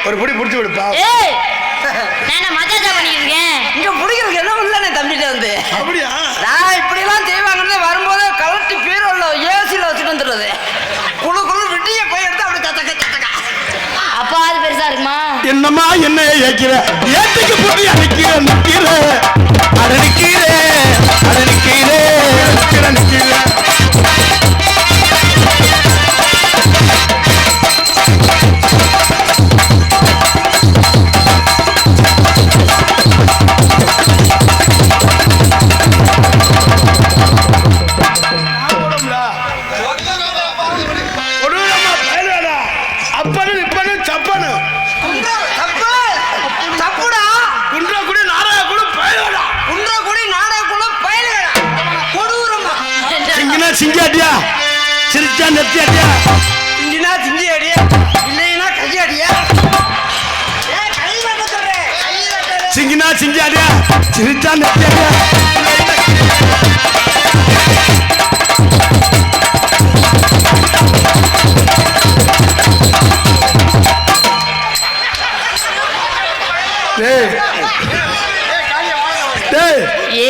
ஒரு புடி புடிச்சு விடுப்பா. நான் மஜாஜா பண்ணிருக்கேன். இங்க புடிக்கிறதுக்கு என்ன இல்லனே தம்பிட்ட வந்து. அப்படியா? நான் இப்படி எல்லாம் செய்வாங்கன்னு வரும்போது கலட்டி பீரோல ஏசில வச்சிட்டு வந்துறது. குளு குளு விட்டிய போய் எடுத்து அப்படி தத்தக்க தத்தக்க. அப்பா அது பெருசா இருக்குமா? என்னம்மா என்ன ஏக்கிற? ஏத்துக்கு போய் அடிக்கிற நிக்கிற. அடனிக்கிற. அடனிக்கிற. நிக்கிற. சிங்கியாடியா சிரிச்சா நெத்தியாடியா இங்கினா சிங்கி அடியா இல்லைனா கை அடியா கை வெட்ட சொல்றேன் சிங்கினா சிங்கியாடியா சிரிச்சா நெத்தியாடியா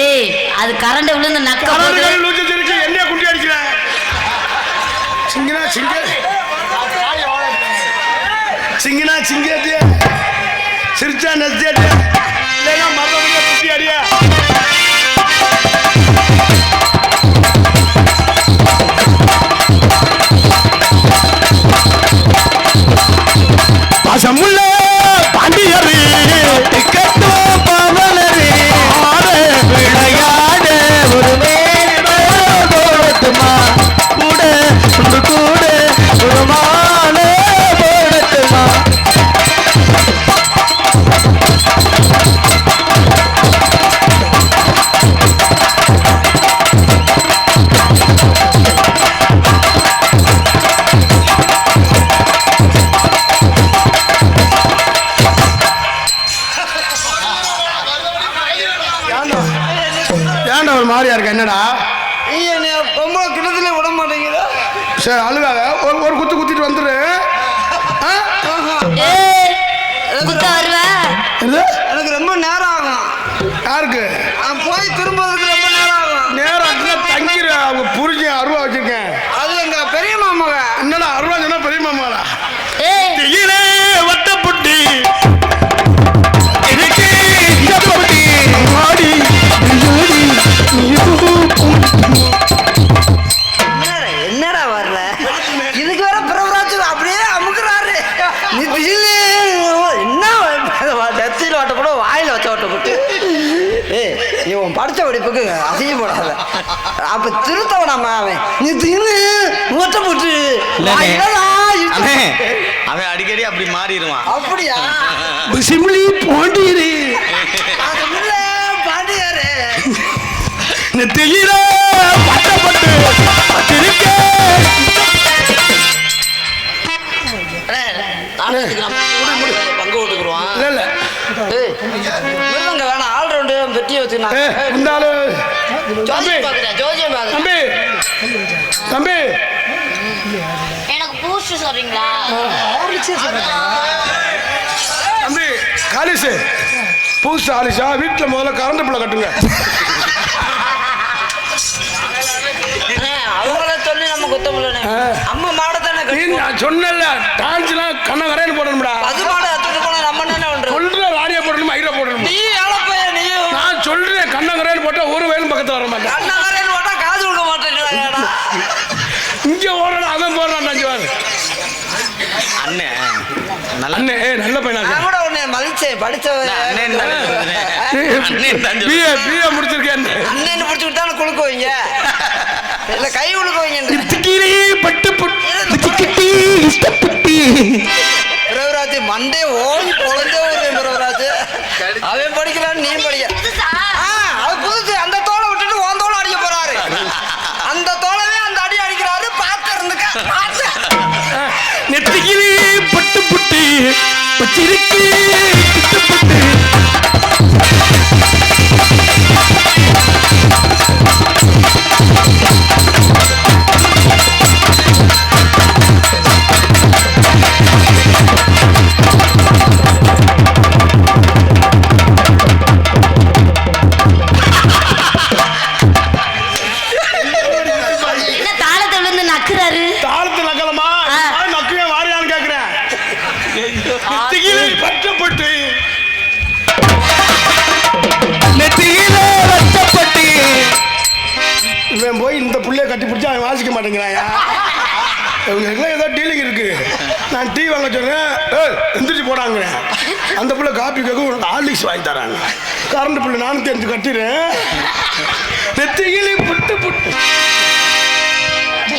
ஏய் அது கரண்ட் விழுந்து நக்க போகுது. என்ன குண்டி அடிக்கிற? சிங்கினா சிங்க சிங்கினா சிங்கியாடியா சிரிச்சா நெத்தியாடியா இல்லைனா மரபடியா குண்டி அடியா. பாசமுள்ள பாண்டியரே டிக்கெட்டோ பவலரே ஆடே விளையாடே ஒரு மேடோடுமா கூட கூட ஒரு மாலே போடுமா. ஏன்டா ஒரு மாதிரியா இருக்க? என்னடா ரொம்ப கிட்டத்துல விட மாட்டேங்கிற. சரி அழுகாத. ஒரு குத்து குத்திட்டு வந்துரு. குத்த வருவ? எனக்கு ரொம்ப நேரம் ஆகும். யாருக்கு? நான் போய் திரும்பறதுக்கு ரொம்ப நேரம் ஆகும். நேரம் தங்கிற அவங்க புரிஞ்சு அருவா வச்சிருக்கேன். அது எங்க பெரிய மாமக. என்னடா அருவா சொன்னா பெரிய மாமாடா? ஏய் வட்டப்புட்டி இதுக்கு இடப்புட்டி மாடி என்னடா வரல? இதுக்கு வேற பிரபராஜ் அப்படியே அமுக்குறாரு. நீ பிசிலி என்ன நெத்தியில் ஓட்ட கூட வாயில வச்ச ஓட்ட போட்டு நீ உன் படிச்ச படிப்புக்கு அசைய போடாத. அப்ப திருத்தவனாம அவன் நீ தின்னு ஓட்ட போட்டு அவன் அடிக்கடி அப்படி மாறிடுவான். அப்படியா? சிம்லி போண்டிரு பாண்டியாரு நெத்தியில பட்டப்பட்டு திருக்க பங்கு ஓட்டுக்குருவான். இல்ல இல்லங்க வேணாம் ஆல் ரவுண்டு வெட்டி வச்சுக்கலாம். ஜோசியம் பாக்குறேன் ஜோசியம் பாக்குறேன். தம்பி தம்பி எனக்கு பூஸ்ட் சொல்றீங்களா? தம்பி காலிசு பூசு ஆலிஷா வீட்டுல முதல்ல கரண்ட் பிள்ளை கட்டுங்க. அவங்கள சொல்லி நம்ம குத்தமில்ல. அம்மா மாடத்தானே நான் சொன்னல டான்ஸ்லாம் கண்ண கரையில போடணும்டா. அது மாட அத்துட்டு போனா நம்ம என்ன பண்றோம்? சொல்ற ராடியா போடணும் ஐரா போடணும். நீ ஏழப்பைய நீ நான் சொல்றேன் கண்ண கரையில போட்டா ஒரு வயலும் பக்கத்துல வர மாட்டேன். கண்ணகரையில் போட்டா காசு கொடுக்க மாட்டேங்கிறாடா. இங்க ஓடணும் அவன் போடுறான். அண்ணன் அண்ணே நல்ல பையனா கூட உன்னை மதிச்சேன் படிச்சவன். பிஏ முடிச்சிருக்கேன். அண்ணன் பிடிச்சி விட்டாலும் குளுக்க வைங்க இல்ல கை குளுக்க வைங்க. பட்டு பட்டு இஷ்டப்பட்டு பிரபராஜ் மண்டே ஓடி பொழந்தே ஒரு பிரபராஜ் அவன் படிக்கலான்னு நீ படிக்க. அது புதுசு. அந்த தோலை விட்டுட்டு உன் தோலை அடிக்க போறாரு. அந்த தோலவே அந்த அடி அடிக்கிறாரு. பார்த்து இருந்துக்க பார்த்து. நெத்திக்கிளி பட்டு புட்டு பச்சிருக்கு பட்டு மாட்டேங்கிறாயா? இவங்க எல்லாம் ஏதோ டீலிங் இருக்கு. நான் டீ வாங்க சொன்னேன், எந்திரிச்சு போடாங்கிறேன். அந்த பிள்ளை காப்பி கேட்க ஒரு ஹார்லிக்ஸ் வாங்கி தராங்க. கரண்ட் பிள்ளை நானும் தெரிஞ்சு கட்டிடுறேன். நெத்திகிளி புட்டு புட்டு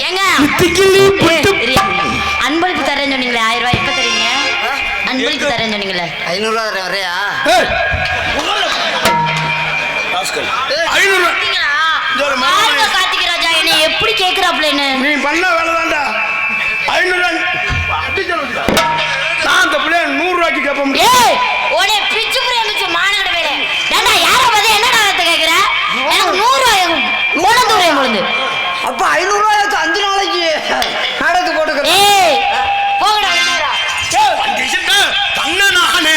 ஏங்க நெத்திகிளி புட்டு அன்பளிப்பு தரேன்னு சொன்னீங்களே 1000 ரூபாய் எப்ப தரீங்க? அன்பளிப்பு தரேன்னு சொன்னீங்களே 500 ரூபா வரையா? 500 கார்த்திக் ராஜா என்னை எப்படி கேக்குறாப்லன்னு நீ பண்ண வேலை தான்டா. 500 நான் அந்த பிள்ளைய 100 ரூபாய்க்கு கேட்ப முடியும். ஏய் உடனே பிச்சு புரிய மாநாடு வேலை ஏண்டா யாரை பத்தி என்ன நாளத்தை கேக்குற? எனக்கு 100 ரூபாய் கொண்டு வரேன் கொண்டு. அப்ப 500 ரூபாய் 5 நாளைக்கு நாடகத்துக்கு போட்டுக்கிறேன். ஏய் போங்கடா நேரா. தன்னநானே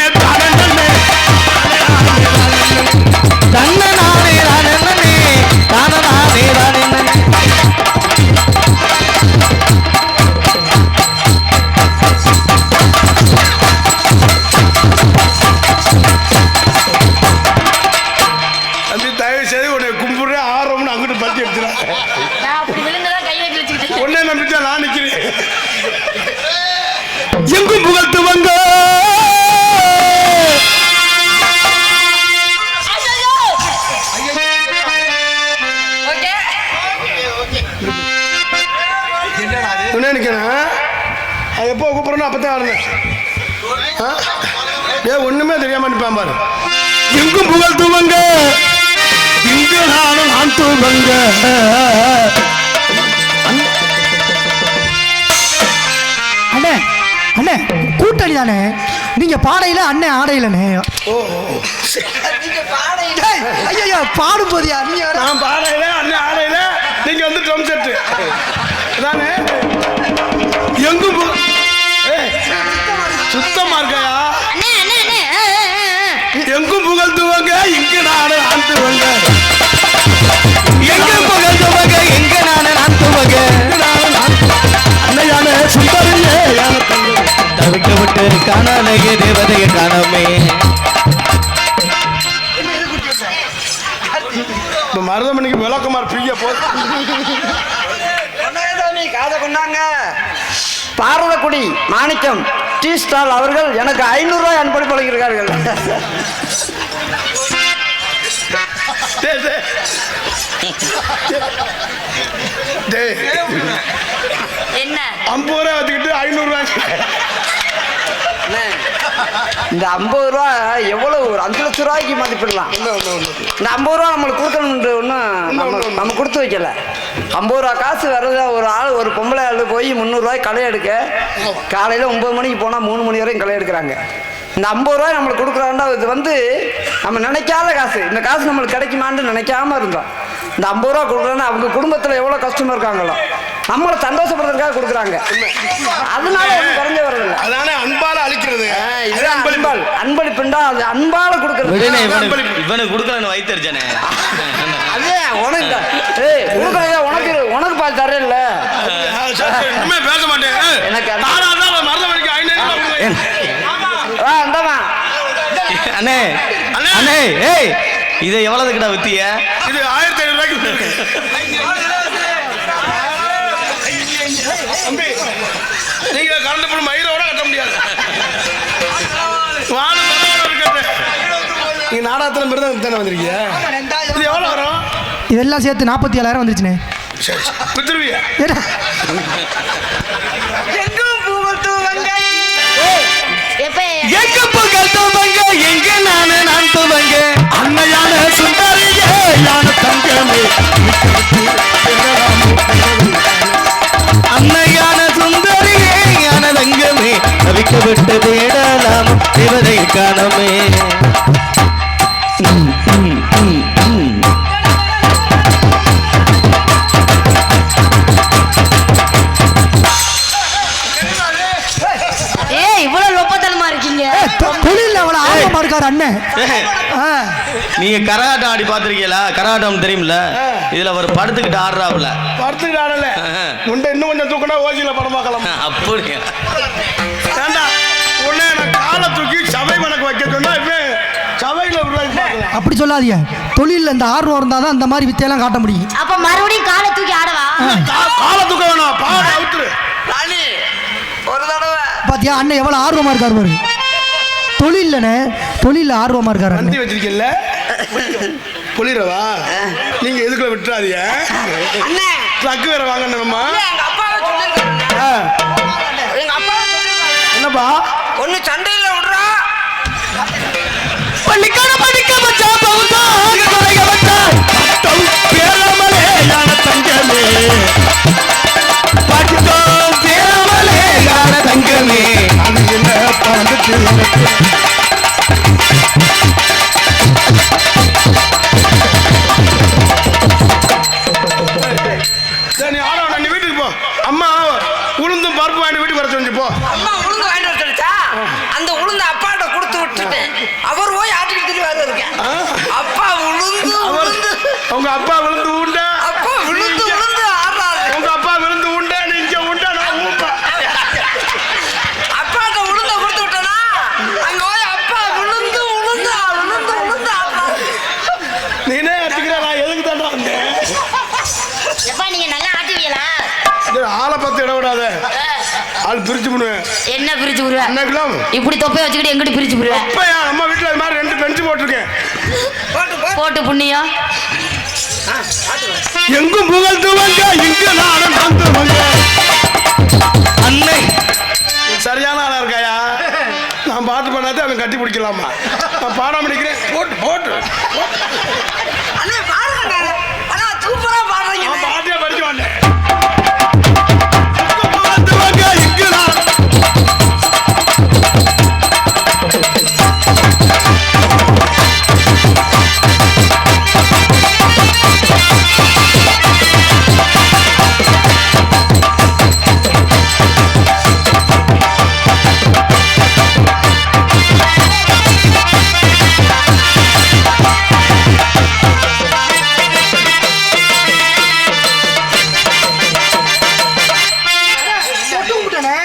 தம்பி தயவு செய்து உன்னை கும்பிடுறேன் ஆர்வம்னு அங்கிட்டு பத்தி எடுத்துறேன். நான் அப்படி விழுந்ததா கையை கிழிச்சுக்கிட்டு உன்னை நம்பிச்சா நான் நிக்கிறேன். எங்கும் புகழ்த்துவங்க என்ன நினைக்கிறேன். அது எப்போ கூப்பிடணும் அப்பதான் வரணும். ஒண்ணுமே தெரியாம நிற்பான் பாரு. எங்கும் புகழ்த்துவங்க இங்கு நானும் நான் தூவங்க. அண்ணே அண்ணே கூட்டணி தானே நீங்க பாடையில அண்ணே ஆடையிலண்ணே. ஐயா பாடும் போதியா நீங்க நான் பாடையில அண்ணன் ஆடையில நீங்க வந்து ட்ரம் செட்டு தானே. எங்கும் சுத்தமா இருக்கையா? அண்ணே அண்ணே அண்ணே எங்கும் புகழ்த்துவங்க இங்கு நானும் நான் தூவங்க. எங்கும் புகழ்த்துவங்க இங்கு நானும் நான் தூவங்க. அன்னையான சுந்தரியே தவிக்கப்பட்டு காணாலயே தேவதையை காணாமே. இப்ப மருதமணிக்கு விளக்குமார் பிரிய போது. காதை கொண்டாங்க. பாரதக்குடி மாணிக்கம் டீ ஸ்டால் அவர்கள் எனக்கு 500 ரூபாய் அன்பளிப்பு வழங்கியிருக்கார்கள். என்ன 50 ரூபாய் வச்சுக்கிட்டு 500 ரூபாய். இந்த 50 ரூபா எவ்வளவு ஒரு 5 லட்சம் ரூபாய்க்கு மதிப்பிடலாம். இந்த 50 ரூபா நம்மளுக்கு கொடுக்கணுன்ற ஒன்றும் நம்ம கொடுத்து வைக்கல. 50 ரூபா காசு வர்றத ஒரு ஆள் ஒரு பொம்பளை ஆள் போய் 300 ரூபாய் களை எடுக்க காலையில் 9 மணிக்கு போனால் 3 மணி வரையும் களை எடுக்கிறாங்க. இந்த 50 ரூபாய் நம்மளுக்கு கொடுக்குறாண்டா இது வந்து நம்ம நினைக்காத காசு. இந்த காசு நம்மளுக்கு கிடைக்குமான்னு நினைக்காம இருந்தோம். இந்த 50 ரூபா கொடுக்குறோன்னா அவங்க குடும்பத்தில் எவ்வளோ கஷ்டமாக இருக்காங்களோ நம்மளை சந்தோஷப்படுறதுக்காக கொடுக்குறாங்க. அதனால ஒன்றும் குறைஞ்ச வரதில்லை. அதானே அன்பால அழிக்கிறது. இதுதான் அன்பால். அன்பளிப்புண்டா அது அன்பால கொடுக்கறது. இவனுக்கு கொடுக்கலன்னு வைத்தறிச்சானே. அதே உனக்கு கொடுக்குறதே உனக்கு உனக்கு பார்த்து தரேன் இல்ல. பேச மாட்டேன். எனக்கு மருதமணிக்கு 500 ரூபாய். அந்தமா அண்ணே அண்ணே ஏய் இதை எவ்வளவுக்குடா வித்திய? இது 1500 ரூபாய்க்கு. தம்பி நீங்க கரண்ட் பில் மயிரோட கட்ட முடியாது. நீங்க நாடகத்துல மிருதம் தானே வந்திருக்கீங்க. இது எவ்வளவு வரும்? இதெல்லாம் சேர்த்து 47,000 வந்துருச்சுண்ணே. வித்துருவியா? எப்ப புகழ்த்துவங்க எங்க நான் துவங்க. அன்னையான சுந்தரியே யான தங்கமே அன்னையான சுந்தரியே யான தங்கமே தவிக்கப்பட்டு தேடலாம் தேவதை காணமே. இவ்வளவு லொப்பத்தனமா இருக்கீங்க. தொழில் அவ்வளவு ஆர்வமா இருக்காரு அண்ணன். நீங்க கரகாட்டம் ஆடி பாத்திருக்கீங்களா? கரகாட்டம் தெரியுமில்ல? இதுல ஒரு படுத்துக்கிட்டு ஆடுறாப்புல. படுத்துக்கிட்டு ஆடல உண்டை இன்னும் கொஞ்சம் தூக்கினா ஓசியில படம் பார்க்கலாம். அப்படி உடனே நான் காலை தூக்கி சபை கணக்கு வைக்க சொன்னா இவன் சபையில ரூபாய்க்கு பார்க்கலாம். அப்படி சொல்லாதீங்க. தொழில்ல இந்த ஆர்வம் இருந்தால் தான் இந்த மாதிரி வித்தையெல்லாம் காட்ட முடியும். அப்ப மறுபடியும் காலை தூக்கி ஆடவா? காலை தூக்க வேணாம், பாடு அவுத்துரு. ராணி ஒரு தடவை பாத்தியா அண்ணன் எவ்வளவு ஆர்வமா இருக்காரு பாரு. தொழில்ல ஆர்வமா இருக்காரு வண்டி அண்ணன். வச்சிருக்கீல்ல புளிரவா நீங்க எதுக்குள்ள விட்டுறாதீங்க. அண்ணே ட்ரக் வேற வாங்கணுமா? எங்க அப்பாவை சொல்லிருக்காங்க. எங்க அப்பாவை சொல்லிருக்காங்க. என்னப்பா ஒண்ணு சண்டையில விடுறா. பள்ளிக்கான படிக்க மச்சா பவுசா குறைய மச்சா பேரமலே யான தங்கமே படிக்கோ பேரமலே யான தங்கமே அது என்ன பறந்துட்டு நீ ஆட வேண்டாம், நீ வீட்டுக்கு போ. அம்மா உளுந்தும் பருப்பு வாங்கி வீட்டுக்கு வர சொல்லி போ. அம்மா உளுந்து வாங்கிட்டு வர சொல்லிச்சா? அந்த உளுந்து அப்பாட்ட கொடுத்து விட்டுட்டு அவர் போய் ஆட்டிக்கிட்டு திரும்பி இருக்கேன். அப்பா உளுந்து உளுந்து உங்க அப்பா விழுந்து உண்ட, அப்பா விழுந்து விழுந்து ஆடுறாரு. உங்க அப்பா விழுந்து உண்ட, நீங்க உண்ட, நான் ஊப்பா. அப்பாட்ட உளுந்த கொடுத்து விட்டனா அங்க போய் அப்பா விழுந்து விழுந்து விழுந்து விழுந்து ஆடுறாரு. நீனே அடிக்கிற, நான் எதுக்கு தாண்டா வந்தேன்? எப்பா நீங்க நல்லா ஆட்டுவீங்களா? சரி, ஆளை பார்த்து இட விடாத, ஆள் பிரிச்சு பண்ணுவேன். என்ன பிரிச்சு விடுவேன்? என்னக்கலாம் இப்படி தொப்பைய வச்சுக்கிட்டு எங்கிட்டு பிரிச்சு விடுவேன்? அப்பயா நம்ம வீட்டுல இது மாதிரி 2 பெஞ்சு போட்டிருக்கேன். போட்டு புண்ணியம். எங்கும் புகழ்த்துவங்க, இங்கு நானும் வாழ்த்துவங்க. அன்னை சரியான ஆளா இருக்காயா? நான் பாட்டு பண்ணாதே அவன் கட்டி பிடிக்கலாமா? நான் பாடாம நிக்கிறேன். போட்டு போட்டு அண்ணே பாருங்க அண்ணா சூப்பரா பாடுறீங்க. நான் பாட்டியா படிச்சு வந்தேன். இங்கு நான்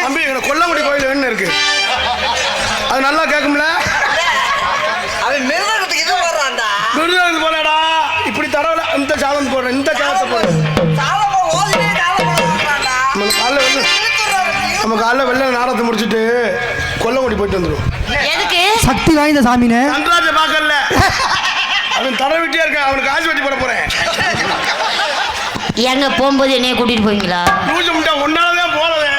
தம்பி, எங்க கொல்லங்குடி கோயில் என்ன இருக்கு? அது நல்லா கேட்கும்ல? அவன் மிருதகத்துக்கு இது போடுறான்டா. விருது போலடா, இப்படி தரல. இந்த சாதம் போடுறேன், இந்த சாதத்தை போடுறேன். சாலமா ஓதினே காலமா போடுறான்டா. நம்ம காலைல வெள்ள நாடகத்தை முடிச்சுட்டு கொல்லங்குடி போயிட்டு வந்துடும். எதுக்கு? சக்தி வாய்ந்த சாமினே. நன்றாஜ பார்க்கல, அவன் தர விட்டியா இருக்கான். அவனுக்கு காசு வெட்டி போட போறேன். எங்க போகும்போது என்னைய கூட்டிட்டு போவீங்களா? பூஜை முட்டை ஒன்னாலதான் போறதே.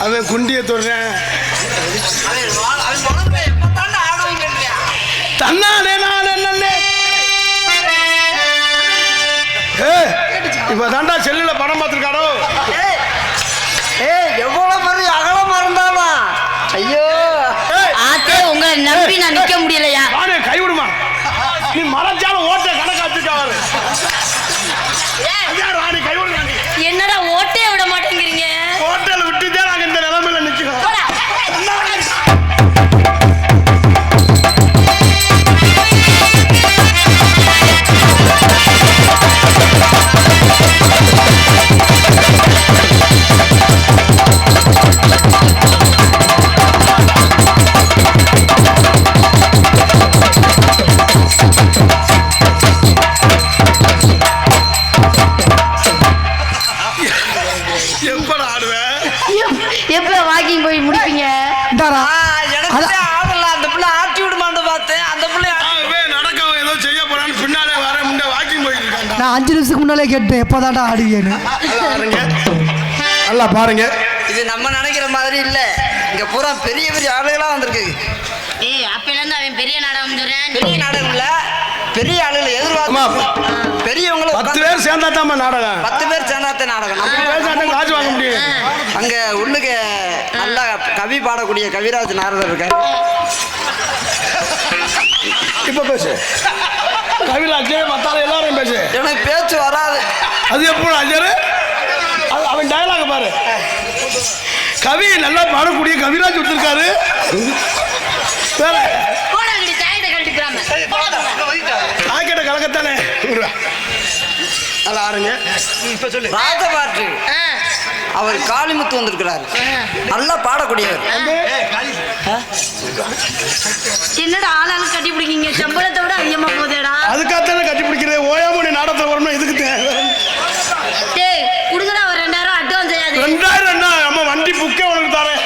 அவன் குண்டிய தொடுறேன். அவன் மனசுல எப்பத்தாண்டா ஆடுவீங்க. தன்னானே நான் என்னே. இப்ப தாண்டா செல்லுல படம் பார்த்துருக்காரோ. ஏய் எவ்வளவு பெரிய அகலமா இருந்தாலும் ஐயோ ஆத்தே உங்களை நம்பி நான் நிக்க முடியலையா? நானே கை விடுமா, நீ மறைச்சாலும் ஓட்ட கணக்காச்சுக்காரு. ராணி கை விடுங்க. என்னடா ஓட்டே விட மாட்டேங்கிறீங்க? ஹோட்டல் விட்டுதான் நாங்க இந்த நிலைமையில நிக்கிறோம். போடா. எப்பட ஆடுவேன்? எப்ப வாக்கிங் போய் முடிப்பீங்க? இந்தாரா. எனக்கு ஆடல அந்த பிள்ளை ஆட்டி விடுமான்னு பார்த்தேன். அந்த பிள்ளை நடக்க ஏதோ செய்ய போறான்னு பின்னாலே வர முன்ன வாக்கிங் போயிட்டு இருக்காங்க. நான் 5 நிமிஷத்துக்கு முன்னாலே கேட்டேன் எப்போதான்டா ஆடுவியேன்னு. நல்லா பாருங்க. இது நம்ம நினைக்கிற மாதிரி இல்ல. இங்க பூரா பெரிய பெரிய ஆளுகளா வந்திருக்கு. ஏய் அப்பல இருந்து அவன் பெரிய நாடகம் சொல்றேன். பெரிய நாடகம் இல்ல, பெரிய ஆளுகளை எதிர்பார்த்து பெரியவங்களும் 10 பேர் சேர்ந்தா தான் நாடகம். 10 பேர் சேர்ந்தாத்த நாடகம். 10 பேர் சேர்ந்தா காசு வாங்க முடியும். அங்க உள்ளுக்கு நல்லா கவி பாடக்கூடிய கவிராஜ் நாரதர் இருக்காரு. இப்ப பேசு. கவிராஜ் மத்தால எல்லாரும் பேசு. எனக்கு பேச்சு வராது. அது எப்போ அஜரு அவன் டயலாக் பாரு. கவி நல்லா பாடக்கூடிய கவிராஜ் கொடுத்துருக்காரு. வேற போடாங்கடி சாயத்தை கழட்டிக்கிறாம ஆக்கெட்ட கலக்கத்தானே நல்லா ஆறுங்க. இப்ப சொல்லு. ராஜபாட்டு அவர் காளிமுத்து வந்திருக்கிறார். நல்லா பாடக்கூடியவர். என்னடா ஆளாலும் கட்டி பிடிக்கீங்க, சம்பளத்தை விட அதிகமா போதேடா. அதுக்காகத்தானே கட்டி பிடிக்கிறேன். ஓயாமணி நாடகத்தில் வரணும். இதுக்கு டேய் குடுங்கடா ஒரு 2000 அட்வான்ஸ் செய்யாது. 2000 என்ன அம்மா வண்டி புக்கே உனக்கு தரேன்.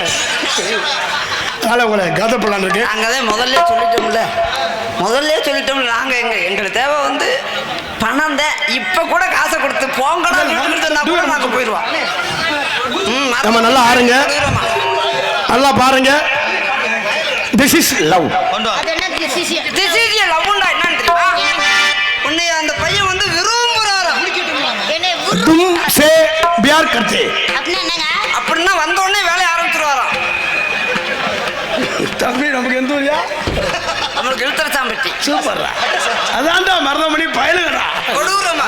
நாளை உங்களை கதப்படலான்னு இருக்கு. நாங்கள் முதல்ல சொல்லிட்டோம்ல நாங்கள் எங்களுக்கு தேவை வந்து பணம் தான். இப்போ கூட காசை கொடுத்து போங்கடா கூட நாங்கள் போயிடுவோம். நம்ம நல்லா ஆறுங்க, நல்லா பாருங்க. This is love. அது என்ன திசிசிய லவ்ண்டா என்னன்னு தெரியுமா? உன்னை அந்த பையன் வந்து விரும்புறாராம். என்ன தும் சே பியார் கர்த்தே. அப்படின்னா என்னங்க? அப்படின்னா வந்த உடனே வேலையை ஆரம்பிச்சிருவாராம். தம்பி நமக்கு எந்த ஊரியா? நம்மளுக்கு இழுத்தரசாம்பட்டி. சூப்பர்ரா. அதான்டா மருதமணி பயலுங்கடா. கொடூரமா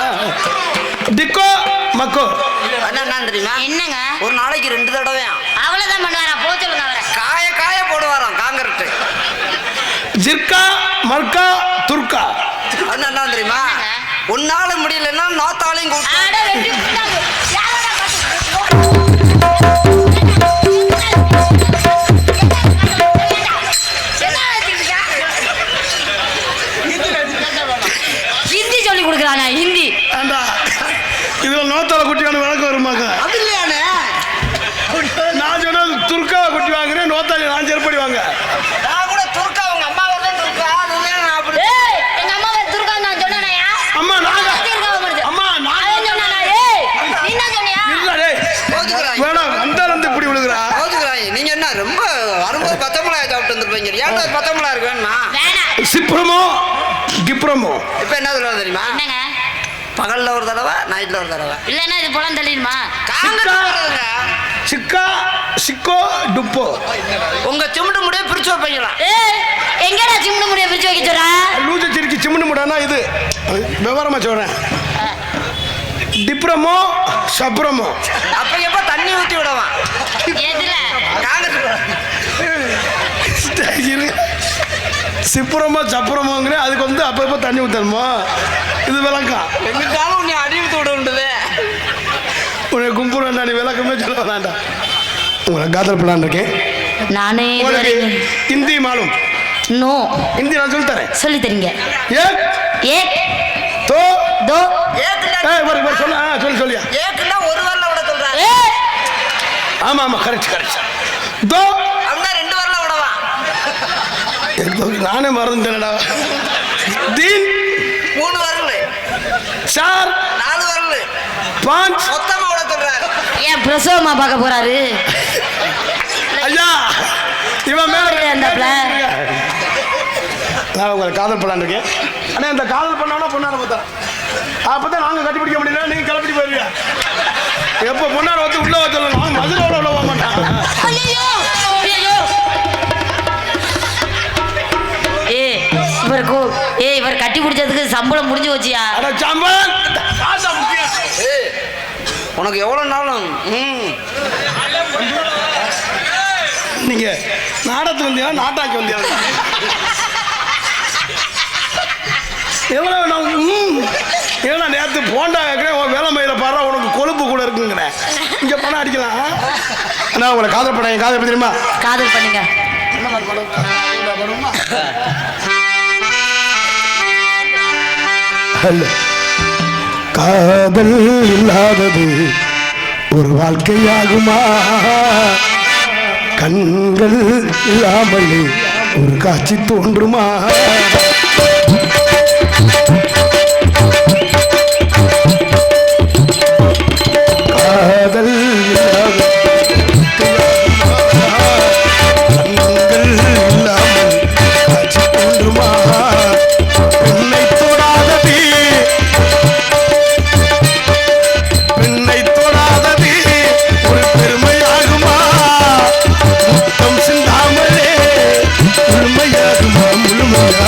டிக்கோ மக்கோ. என்னன்னு தெரியுமா? என்னங்க? ஒரு நாளைக்கு 2 தடவை அவ்வளவுதான் பண்ணுவாரா? போ சொல்லுங்க அவரை. காய போடுவாராம் காங்கிரட்டு. ஜிர்கா மர்கா துர்கா. என்ன தெரியுமா? உன்னால முடியலன்னா நாத்தாலையும் கூப்பிட்டு அட வெட்டி விட்டாங்க. யாரோட ஹிந்தி சொல்லி கொடுக்குறாங்க. ஹிந்தி ஆண்டா இதுல நோத்தால குட்டியான விளக்கம் வருமாங்க. அது இல்லையானே. நான் சொன்னது துர்காவை குட்டி வாங்குறேன், நோத்தாலி நான் செருப்படி வாங்க. நான் கூட துர்கா உங்க அம்மா வரல துர்கா அதுதான் நான் அப்படி. ஏய் எங்க அம்மாவை துர்கா நான் சொன்னேனயா? அம்மா நாங்க அம்மா அவன் சொன்னானா? ஏய் நீ என்ன சொன்னியா? இல்ல டேய் கோச்சுக்கிறாய் வேணாம் வந்தாருந்து இப்படி விழுகுறா. கோச்சுக்கிறாய். நீங்க என்ன ரொம்ப வரும்போது 10 மிளகாய் சாப்பிட்டு வந்துருப்பீங்க. ஏன்டா 10 மிளகாய் இருக்கு வேணுமா? வேணாம். சிப்ரமோ கிப்ரமோ. இப்ப என்ன சொல்லுவா தெரியுமா? என்னங்க? பகல்ல ஒரு தடவை நைட்ல ஒரு தடவை. இல்லன்னா இது போலாம் தள்ளிடுமா? சிக்கா சிக்கோ டுப்போ. உங்க சிமிட்டு முடிய பிரிச்சு வைப்பீங்களா? ஏய் எங்கடா சிம்னு முடிய பிரிச்சு வைக்க சொல்றா? லூஜ சிரிக்கி சிம்னு முடானா இது விவரமா சொல்றேன். டிப்ரமோ சப்ரமோ. அப்ப எப்ப தண்ணி ஊத்தி விடுவான்? எதுல? சிப்புரமோ சப்புரமோங்கிற அதுக்கு வந்து அப்பப்போ தண்ணி ஊற்றணுமோ? இது விளக்கம். எங்கிட்டாலும் நீ அடி ஊத்தி விட உண்டுது. உன்னை கும்புறா நீ விளக்கமே சொல்ல வேண்டாண்டா. உங்களை காதல் பண்ணலான்னு இருக்கேன். நானே உங்களுக்கு ஹிந்தி மாலும்? நோ. ஹிந்தி நான் சொல்லி தரேன். சொல்லி தரீங்க. ஏக் ஏக் தோ தோ ஏய் சொல்ல சொல்லி சொல்லியா? ஏக்குன்னா ஒரு வரல விட சொல்றாரு. ஏய் ஆமா ஆமா கரெக்ட் கரெக்ட். தோ அவனா 2 வரல விடவா? நானே மறந்துட்டேன்டா. தீன் 3 வரல. சார் 4 வரல. 5 மொத்தமா விட சொல்றாரு. ஏன் பிரசவமா பார்க்க போறாரு? ஐயா இவன் மேல அந்தப்ல நான் உங்களை காதல் பண்ணலான்னு இருக்கேன். ஆனால் இந்த காதல் பண்ணோன்னா பொண்ணார பார்த்தா அப்பதான் நாங்க கட்டிப்பிடிக்க முடியல. நீங்க கிளப்பிட்டு போயிருவீங்க. எப்போ பொண்ணார வந்து உள்ள வச்சலாம் நான் மதுரை உள்ள போக மாட்டாங்க. ஐயோ ஐயோ இவர் கட்டி பிடிச்சதுக்கு சம்பளம் முடிஞ்சு வச்சியா? அட சம்பளம் காசா முக்கியம். உனக்கு எவ்வளவு நாளும் நீங்க நாடகத்துக்கு வந்தியா நாட்டாக்கு வந்தியா? எவ்வளோ வேணும்? ஏன்னா நேற்று போண்டா கேட்குறேன் வேலை மயில பாரு உனக்கு கொழுப்பு கூட இருக்குங்கிறேன். இங்கே பணம் அடிக்கலாம். ஆனால் உங்களை காதல் பண்ண காதல் பண்ணி தெரியுமா? காதல் பண்ணுங்க. காதல் இல்லாதது ஒரு வாழ்க்கையாகுமா? கண்கள் இல்லாமல் ஒரு காட்சி தோன்றுமா? காதல் கண்கள் இல்லாமல் காட்சி தோன்றுமா? பெண்ணை தொடாதது பெண்ணை தொடாதது ஒரு பெருமையாகுமா? முத்தம் சிந்தாமலே முழுமையாகுமா? முழுமையா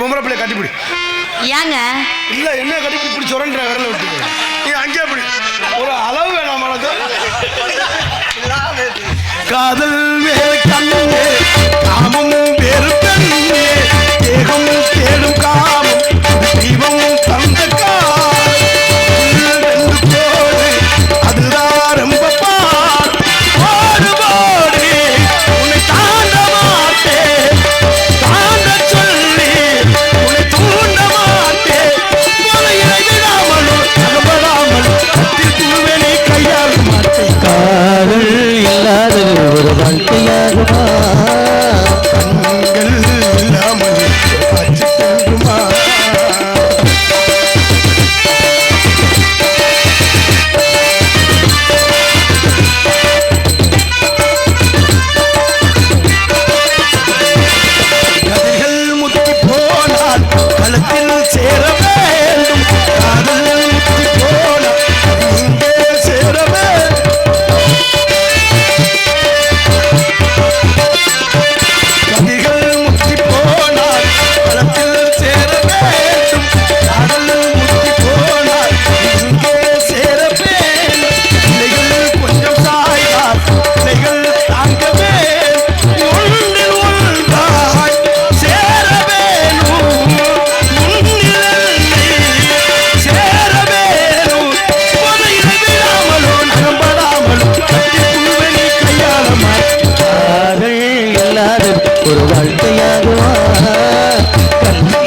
பொம்பளை பிள்ளைய கட்டிப்பிடி. ஏங்க இல்ல என்ன கட்டிப்பிடி இப்படி சுரண்ட விரல விட்டு நீ அங்கே அப்படி ஒரு அளவு வேணாம் உனக்கு. காதல் வேறு கண்ணே காமம் வேறு பெண்ணே தேகம் தேடும் காமம் தெய்வம் தந்த கால் அதுதான் ரொம்ப பார் ஓடு உன்னை தாண்ட மாட்டேன் தாண்ட சொல்லி உன்னை தூண்ட மாட்டேன் முறையை விடாமலும் அகப்படாமல் கட்டில் பூவனை கையாள மாட்டேன். காதல் இல்லாதது ஒரு வாழ்க்கையாகுமா கண்கள் இல்லாமல் காட்சி தோன்றுமா கதைகள் முத்தி போனால் களத்தில் சேர வேண்டும் காதல் முத்தி போனால் இங்கே சேர வேண்டும் கதைகள் முத்தி போனால் களத்தில் சேர வேண்டும் காதல் முத்தி போனால் இங்கே சேர வேண்டும் பிள்ளைகள் கொஞ்சம் சாய்ந்தால் பிள்ளைகள் தாங்கவே ஒன்றில் ஒன்றாய் சேர வேணும் சேர வேணும் புதையில விடாமலும் நம்படாமலும் கட்டி பூவனை கையாள மாட்டார்கள் இல்லாத ஒரு வாழ்க்கையாகுமா கண்ணி